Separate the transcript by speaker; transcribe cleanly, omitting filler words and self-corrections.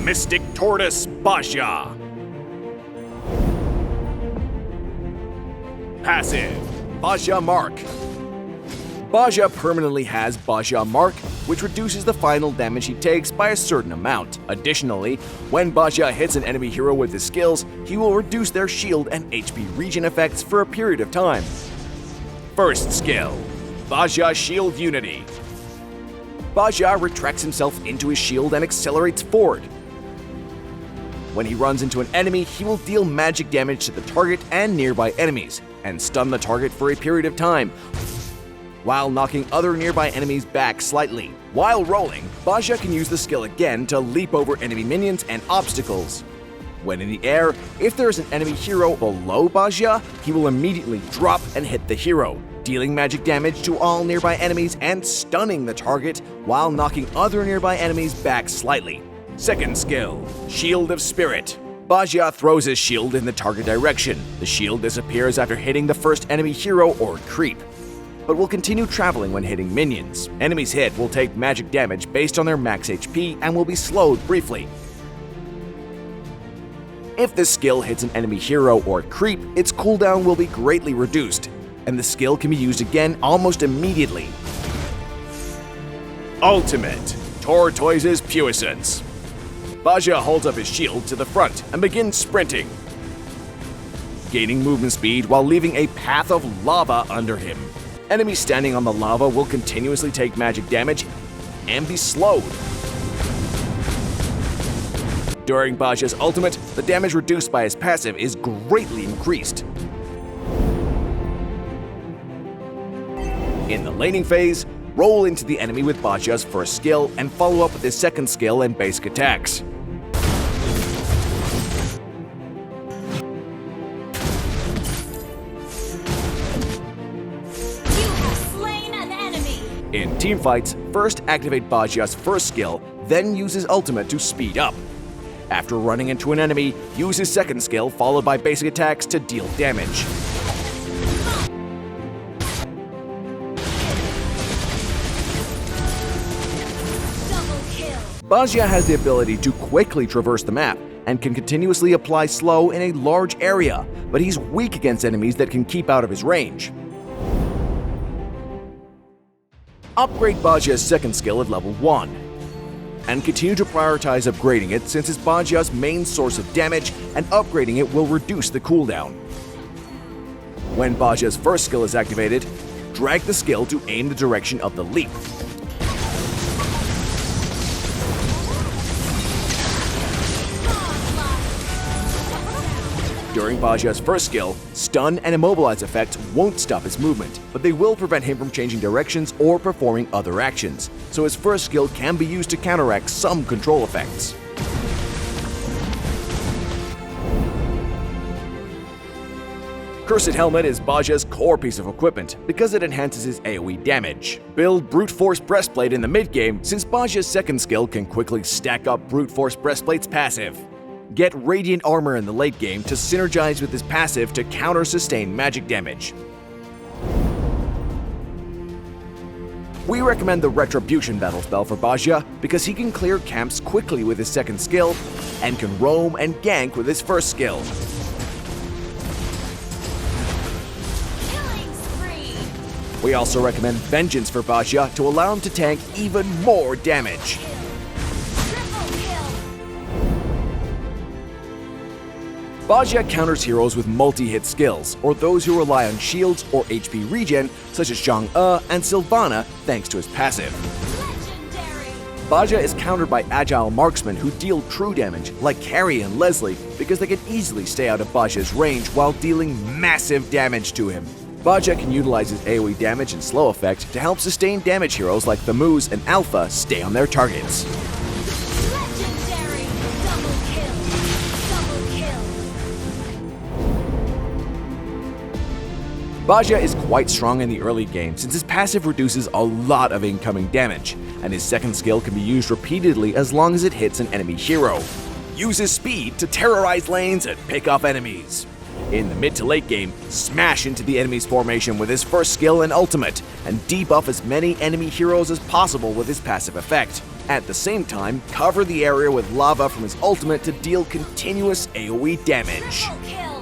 Speaker 1: Mystic Tortoise Baxia. Passive, Baxia Mark. Baxia permanently has Baxia Mark, which reduces the final damage he takes by a certain amount. Additionally, when Baxia hits an enemy hero with his skills, he will reduce their shield and HP regen effects for a period of time. First skill, Baxia Shield Unity. Baxia retracts himself into his shield and accelerates forward. When he runs into an enemy, he will deal magic damage to the target and nearby enemies, and stun the target for a period of time, while knocking other nearby enemies back slightly. While rolling, Baxia can use the skill again to leap over enemy minions and obstacles. When in the air, if there is an enemy hero below Baxia, he will immediately drop and hit the hero, dealing magic damage to all nearby enemies and stunning the target while knocking other nearby enemies back slightly. Second skill, Shield of Spirit. Baxia throws his shield in the target direction. The shield disappears after hitting the first enemy hero or creep, but will continue traveling when hitting minions. Enemies hit will take magic damage based on their max HP and will be slowed briefly. If this skill hits an enemy hero or creep, its cooldown will be greatly reduced, and the skill can be used again almost immediately. Ultimate, Tortoise's Puissance. Baxia holds up his shield to the front and begins sprinting, gaining movement speed while leaving a path of lava under him. Enemies standing on the lava will continuously take magic damage and be slowed. During Baxia's ultimate, the damage reduced by his passive is greatly increased. In the laning phase, roll into the enemy with Baxia's first skill and follow up with his second skill and basic attacks. In teamfights, first activate Baxia's first skill, then use his ultimate to speed up. After running into an enemy, use his second skill followed by basic attacks to deal damage. Baxia has the ability to quickly traverse the map and can continuously apply slow in a large area, but he's weak against enemies that can keep out of his range. Upgrade Baxia's second skill at level 1, and continue to prioritize upgrading it since it's Baxia's main source of damage, and upgrading it will reduce the cooldown. When Baxia's first skill is activated, drag the skill to aim the direction of the leap. During Baxia's first skill, stun and immobilize effects won't stop his movement, but they will prevent him from changing directions or performing other actions, so his first skill can be used to counteract some control effects. Cursed Helmet is Baxia's core piece of equipment because it enhances his AoE damage. Build Brute Force Breastplate in the mid-game since Baxia's second skill can quickly stack up Brute Force Breastplate's passive. Get Radiant Armor in the late game to synergize with his passive to counter sustained magic damage. We recommend the Retribution battle spell for Baxia because he can clear camps quickly with his second skill and can roam and gank with his first skill. We also recommend Vengeance for Baxia to allow him to tank even more damage. Baxia counters heroes with multi-hit skills, or those who rely on shields or HP regen, such as Zhang-E and Sylvana, thanks to his passive. Baxia is countered by agile marksmen who deal true damage, like Carrie and Leslie, because they can easily stay out of Baxia's range while dealing massive damage to him. Baxia can utilize his AoE damage and slow effect to help sustain damage heroes like Thamuz and Alpha stay on their targets. Baxia is quite strong in the early game since his passive reduces a lot of incoming damage, and his second skill can be used repeatedly as long as it hits an enemy hero. Use his speed to terrorize lanes and pick off enemies. In the mid to late game, smash into the enemy's formation with his first skill and ultimate, and debuff as many enemy heroes as possible with his passive effect. At the same time, cover the area with lava from his ultimate to deal continuous AoE damage.
Speaker 2: Triple kill.